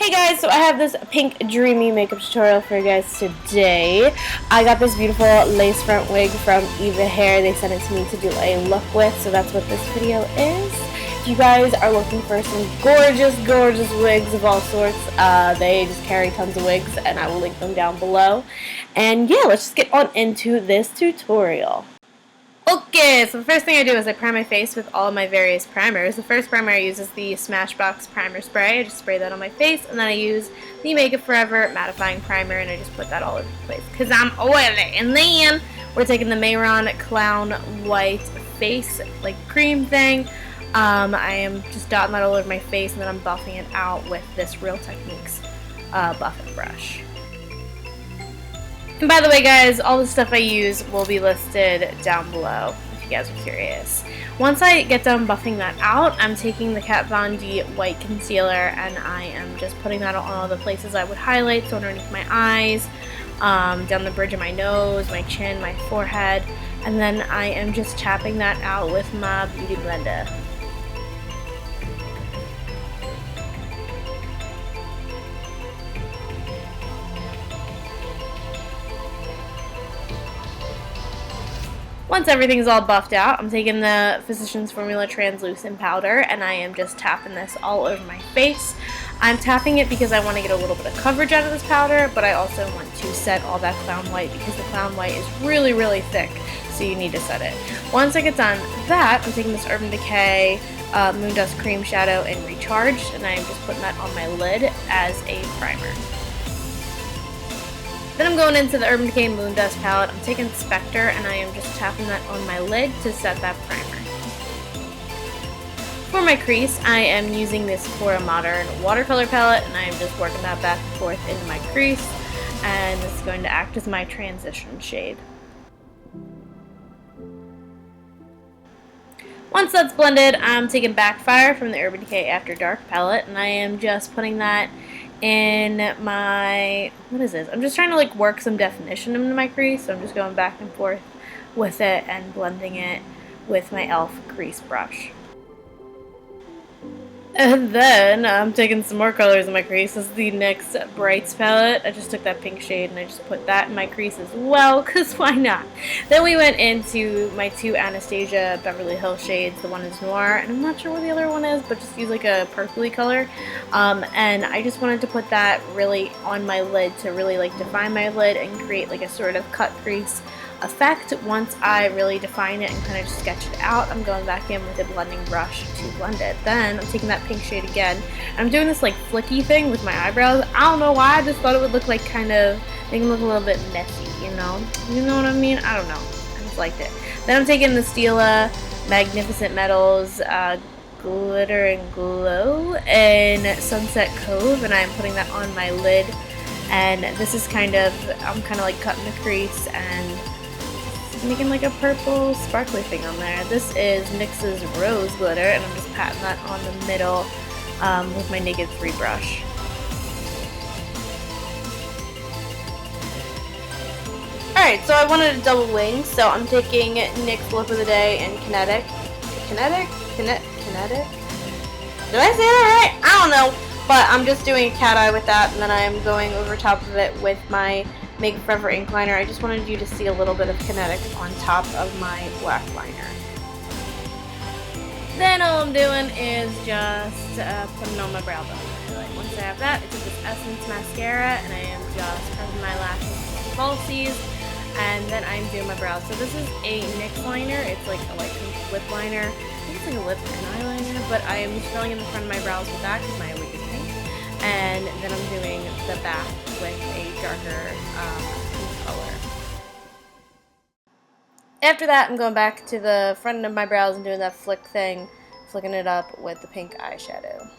Hey guys, so I have this pink dreamy makeup tutorial for you guys today. I got this beautiful lace front wig from EvaHair. They sent it to me to do a look with, so that's what this video is. If you guys are looking for some gorgeous wigs of all sorts, they just carry tons of wigs and I will link them down below. And yeah, let's just get on into this tutorial. Okay, so the first thing I do is I prime my face with all of my various primers. The first primer I use is the Smashbox Primer Spray. I just spray that on my face, and then I use the Makeup Forever Mattifying Primer, and I just put that all over the place because I'm oily. And then we're taking the Mehron Clown White Face, like cream thing. I am just dotting that all over my face, and then I'm buffing it out with this Real Techniques buffing brush. And by the way guys, all the stuff I use will be listed down below if you guys are curious. Once I get done buffing that out, I'm taking the Kat Von D white concealer and I am just putting that on all the places I would highlight, so underneath my eyes, down the bridge of my nose, my chin, my forehead, and then I am just tapping that out with my beauty blender. Once everything's all buffed out, I'm taking the Physicians Formula Translucent Powder and I am just tapping this all over my face. I'm tapping it because I want to get a little bit of coverage out of this powder, but I also want to set all that clown white because the clown white is really thick, so you need to set it. Once I get done that, I'm taking this Urban Decay Moondust Cream Shadow in Recharged, and I am just putting that on my lid as a primer. Then I'm going into the Urban Decay Moondust palette. I'm taking Spector and I am just tapping that on my lid to set that primer. For my crease, I am using this Sephora Modern watercolor palette and I am just working that back and forth into my crease, and this is going to act as my transition shade. Once that's blended, I'm taking Backfire from the Urban Decay After Dark palette and I am just putting that in my, what is this? I'm just trying to like work some definition into my crease, so I'm just going back and forth with it and blending it with my e.l.f. crease brush. And then I'm taking some more colors in my crease. This is the NYX Brights palette. I just took that pink shade and I just put that in my crease as well, because why not? Then we went into my two Anastasia Beverly Hills shades. The one is Noir, and I'm not sure what the other one is, but just use like a purpley color. And I just wanted to put that really on my lid to really like define my lid and create like a sort of cut crease effect. Once I really define it and kind of just sketch it out, I'm going back in with a blending brush to blend it. Then I'm taking that pink shade again, and I'm doing this like flicky thing with my eyebrows. I don't know why, I just thought it would look like kind of, make them look a little bit messy, you know what I mean? I don't know, I just liked it. Then I'm taking the Stila Magnificent Metals Glitter and Glow in Sunset Cove, and I'm putting that on my lid, and this is kind of, I'm kind of like cutting the crease and making like a purple sparkly thing on there. This is NYX's Rose Glitter, and I'm just patting that on the middle with my Naked 3 brush. Alright, so I wanted a double wing, so I'm taking NYX Look of the Day and Kinetic. Kinetic? Did I say that right? I don't know. But I'm just doing a cat eye with that, and then I'm going over top of it with my Makeup Forever ink liner. I just wanted you to see a little bit of Kinetic on top of my black liner. Then all I'm doing is just putting on my brow bone highlight. Once I have that, I took this Essence mascara and I am just curving my lashes with falsies, and then I'm doing my brows. So this is a NYX liner. It's like a light pink lip liner. I think it's like a lip and eyeliner, but I am just filling in the front of my brows with that because my wig is pink. And then I'm doing the back with a darker pink color. After that, I'm going back to the front of my brows and doing that flick thing, flicking it up with the pink eyeshadow.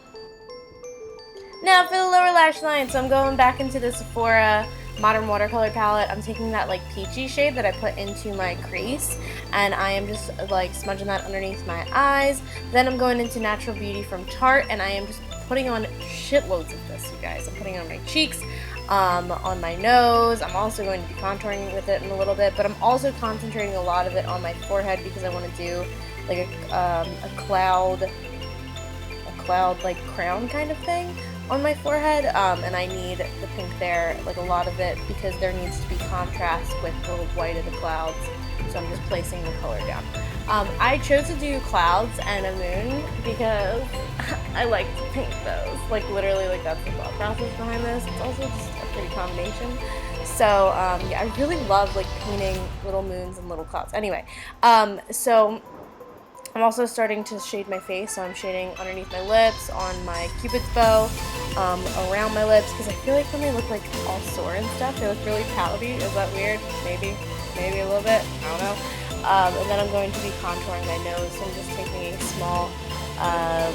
Now for the lower lash line, so I'm going back into the Sephora Modern Watercolor palette. I'm taking that like peachy shade that I put into my crease, and I am just like smudging that underneath my eyes. Then I'm going into Natural Beauty from Tarte, and I am just putting on shitloads of this, you guys. I'm putting it on my cheeks, on my nose. I'm also going to be contouring with it in a little bit, but I'm also concentrating a lot of it on my forehead because I want to do like a cloud like crown kind of thing. on my forehead, and I need the pink there, like a lot of it, because there needs to be contrast with the white of the clouds. So I'm just placing the color down. I chose to do clouds and a moon because I like to paint those. Like literally, like that's the thought process behind this. It's also just a pretty combination. So yeah, I really love like painting little moons and little clouds. Anyway, so I'm also starting to shade my face, so I'm shading underneath my lips, on my cupid's bow, around my lips, because I feel like when they look like all sore and stuff, they look really pouty. Is that weird? Maybe a little bit. I don't know. And then I'm going to be contouring my nose, so I'm just taking a small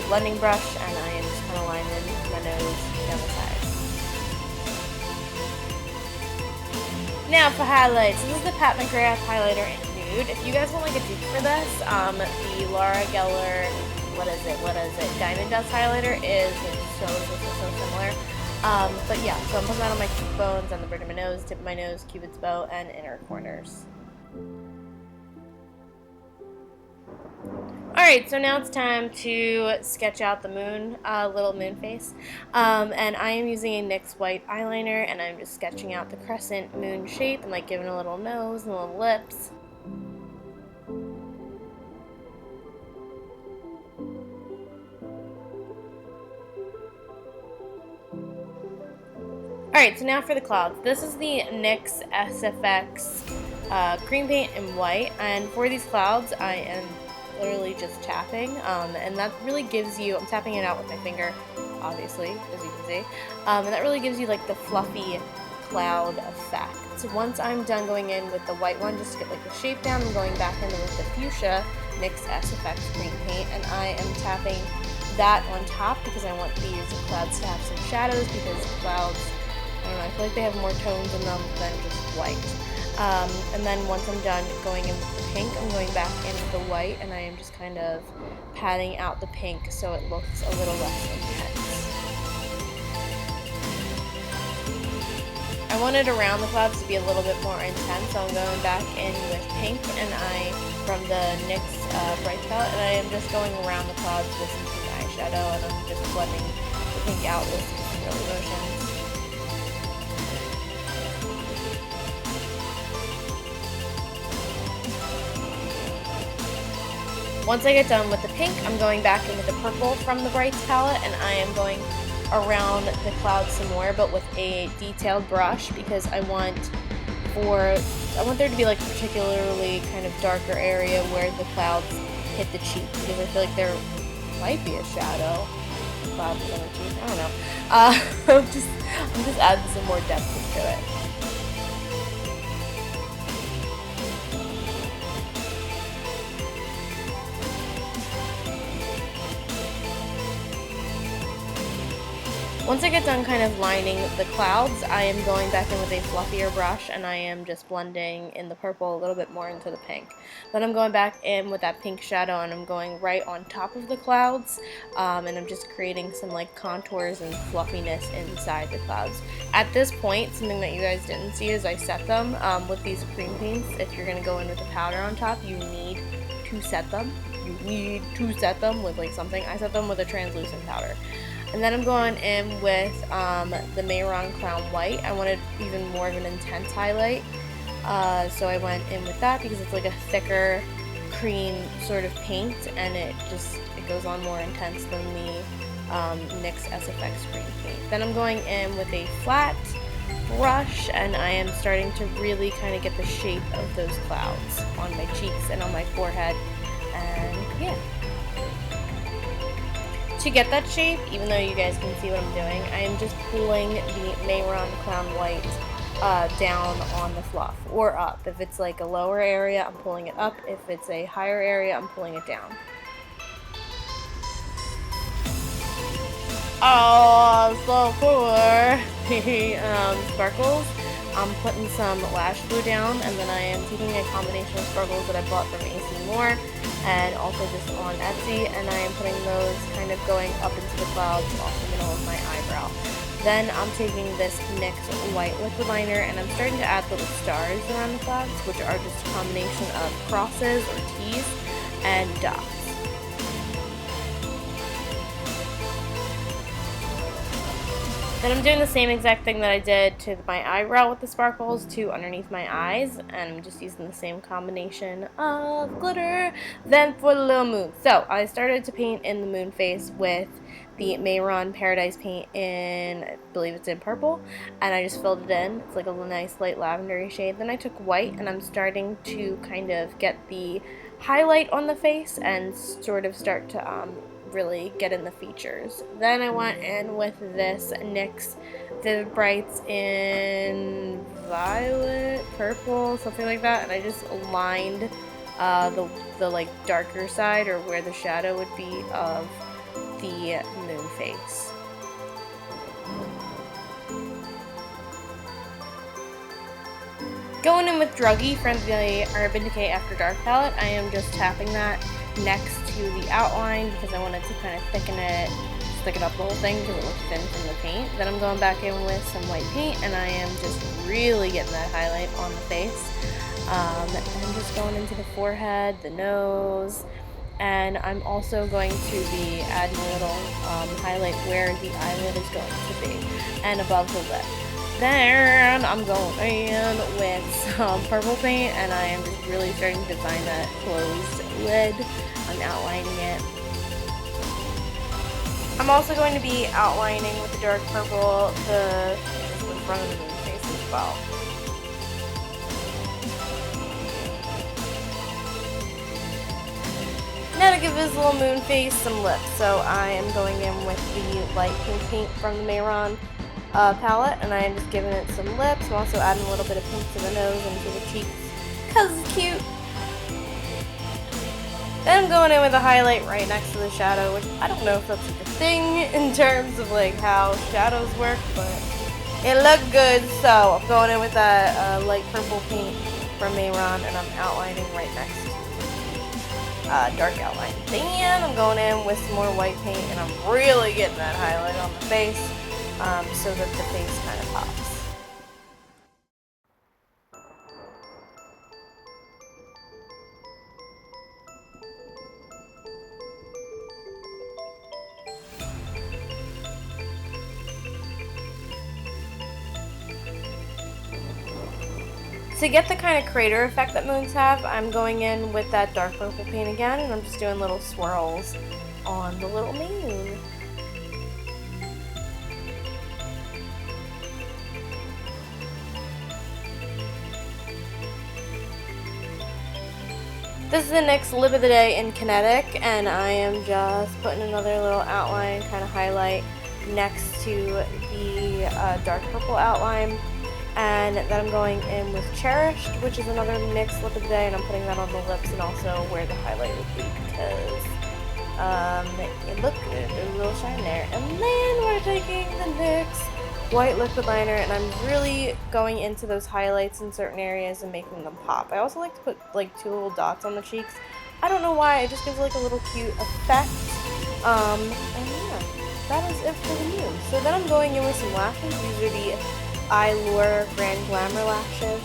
blending brush, and I am just kind of lining my nose down the sides. Now for highlights. This is the Pat McGrath highlighter in nude. If you guys want like a dupe for this, the Laura Geller, what is it, Diamond Dust highlighter is so similar. But yeah, so I'm putting that on my cheekbones, on the bridge of my nose, tip of my nose, cupid's bow, and inner corners. Alright, so now it's time to sketch out the moon, little moon face. And I am using a NYX white eyeliner, and I'm just sketching out the crescent moon shape and like giving a little nose and little lips. Alright, so now for the clouds. This is the NYX SFX cream paint in white, and for these clouds I am literally just tapping, and that really gives you, I'm tapping it out with my finger, obviously, as you can see, and that really gives you like the fluffy cloud effect. So once I'm done going in with the white one, just to get like the shape down, I'm going back in with the fuchsia NYX SFX cream paint, and I am tapping that on top because I want these clouds to have some shadows, because clouds, I don't know, I feel like they have more tones in them than just white. And then once I'm done going in with the pink, I'm going back in with the white, and I am just kind of patting out the pink so it looks a little less intense. I wanted around the clouds to be a little bit more intense, so I'm going back in with pink, and from the NYX Bright palette, and I am just going around the clouds with some pink eyeshadow, and I'm just blending the pink out with some swirly motions. Once I get done with the pink, I'm going back in with the purple from the Brights palette, and I am going around the clouds some more, but with a detailed brush, because I want there to be like a particularly kind of darker area where the clouds hit the cheek, because I feel like there might be a shadow. Clouds on the cheek, I don't know. I'm just adding some more depth to it. Once I get done kind of lining the clouds, I am going back in with a fluffier brush, and I am just blending in the purple a little bit more into the pink. Then I'm going back in with that pink shadow, and I'm going right on top of the clouds, and I'm just creating some like contours and fluffiness inside the clouds. At this point, something that you guys didn't see is I set them with these cream paints. If you're going to go in with the powder on top, you need to set them. With like something. I set them with a translucent powder. And then I'm going in with the Mehron Crown White. I wanted even more of an intense highlight, so I went in with that because it's like a thicker cream sort of paint, and it goes on more intense than the NYX SFX cream paint. Then I'm going in with a flat brush, and I am starting to really kind of get the shape of those clouds on my cheeks and on my forehead, and yeah. To get that shape, even though you guys can see what I'm doing, I am just pulling the Mehron Crown White down on the fluff, or up. If it's like a lower area, I'm pulling it up. If it's a higher area, I'm pulling it down. Oh, so cool! Sparkles. I'm putting some lash glue down, and then I am taking a combination of sparkles that I bought from AC Moore, and also just on Etsy, and I am putting those kind of going up into the clouds off the middle of my eyebrow. Then I'm taking this NYX white liquid liner, and I'm starting to add little stars around the clouds, which are just a combination of crosses or T's and dots. Then I'm doing the same exact thing that I did to my eyebrow with the sparkles to underneath my eyes, and I'm just using the same combination of glitter. Then for the little moon. So I started to paint in the moon face with the Mehron Paradise paint in, I believe it's in purple, and I just filled it in. It's like a nice light lavendery shade. Then I took white, and I'm starting to kind of get the highlight on the face and sort of start to really get in the features. Then I went in with this NYX Vivid Brights in violet, purple, something like that, and I just aligned the like darker side, or where the shadow would be, of the moon face. Going in with Druggie from the Urban Decay After Dark palette, I am just tapping that next to the outline because I wanted to kind of thicken up the whole thing because it looked thin from the paint. Then I'm going back in with some white paint, and I am just really getting that highlight on the face. And I'm just going into the forehead, the nose, and I'm also going to be adding a little highlight where the eyelid is going to be, and above the lip. Then I'm going in with some purple paint, and I am just really starting to define that closed lid. I'm outlining it. I'm also going to be outlining with the dark purple the front of the moon face as well. Now to give this little moon face some lips, so I am going in with the light pink paint from the Mehron palette, and I am just giving it some lips. I'm also adding a little bit of pink to the nose and to the cheeks because it's cute. Then I'm going in with a highlight right next to the shadow, which I don't know if that's a good thing in terms of like how shadows work, but it looked good. So I'm going in with that light purple paint from Mehron, and I'm outlining right next to dark outline. Then I'm going in with some more white paint, and I'm really getting that highlight on the face so that the face kind of pops. To get the kind of crater effect that moons have, I'm going in with that dark purple paint again, and I'm just doing little swirls on the little moon. This is the NYX Lip of the Day in Kinetic, and I am just putting another little outline, kind of highlight, next to the dark purple outline. And then I'm going in with Cherished, which is another NYX Lip of the Day, and I'm putting that on the lips and also where the highlight would be because it looked good. There's a little shine there. And then we're taking the NYX White Liquid Liner, and I'm really going into those highlights in certain areas and making them pop. I also like to put like 2 little dots on the cheeks. I don't know why, it just gives like a little cute effect. And yeah, that is it for the moon. So then I'm going in with some lashes. These are the Allure Grand Glamour lashes,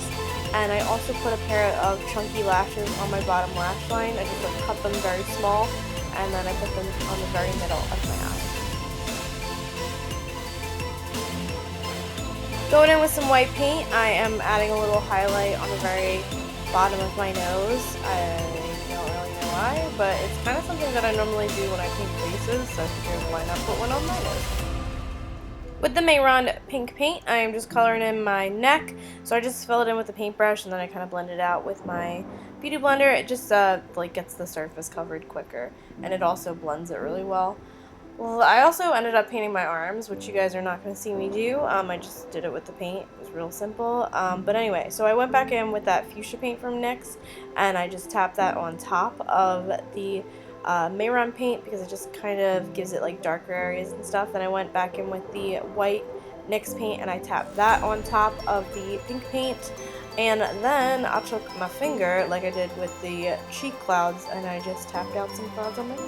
and I also put a pair of chunky lashes on my bottom lash line. I just like cut them very small, and then I put them on the very middle of my eye. Going in with some white paint, I am adding a little highlight on the very bottom of my nose. I don't really know why, but it's kind of something that I normally do when I paint faces, so I figured why not put one on my nose. With the Mehron pink paint, I am just coloring in my neck, so I just fill it in with the paintbrush, and then I kind of blend it out with my beauty blender. It just like gets the surface covered quicker, and it also blends it really well. Well, I also ended up painting my arms, which you guys are not going to see me do. I just did it with the paint. It was real simple. But anyway, so I went back in with that fuchsia paint from NYX, and I just tapped that on top of the Mehron paint because it just kind of gives it like darker areas and stuff. Then I went back in with the white NYX paint, and I tapped that on top of the pink paint. And then I took my finger, like I did with the cheek clouds, and I just tapped out some clouds on my neck.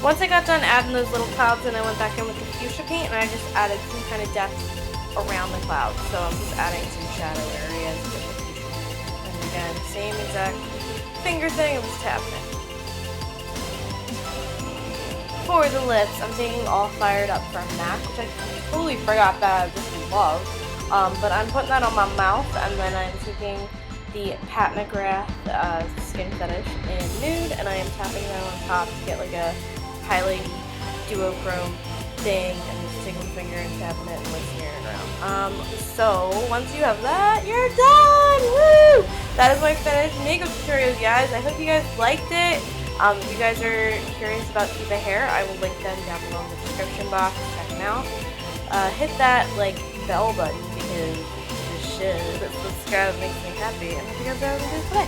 Once I got done adding those little clouds, then I went back in with the fuchsia paint and I just added some kind of depth around the clouds. So I'm just adding some shadow areas with the fuchsia paint. And again, same exact finger thing, I'm just tapping it. For the lips, I'm taking All Fired Up from MAC, which I totally forgot that I just love. But I'm putting that on my mouth, and then I'm taking the Pat McGrath Skin Fetish in Nude, and I am tapping that on top to get like a highlight duochrome thing, and just taking my finger and tapping it and like smearing it around. So once you have that, you're done! Woo! That is my finished makeup tutorial, guys. I hope you guys liked it. If you guys are curious about EvaHair, I will link them down below in the description box. Check them out. Hit that like bell button because you should. Subscribe, it makes me happy. And I hope you guys are having a good day.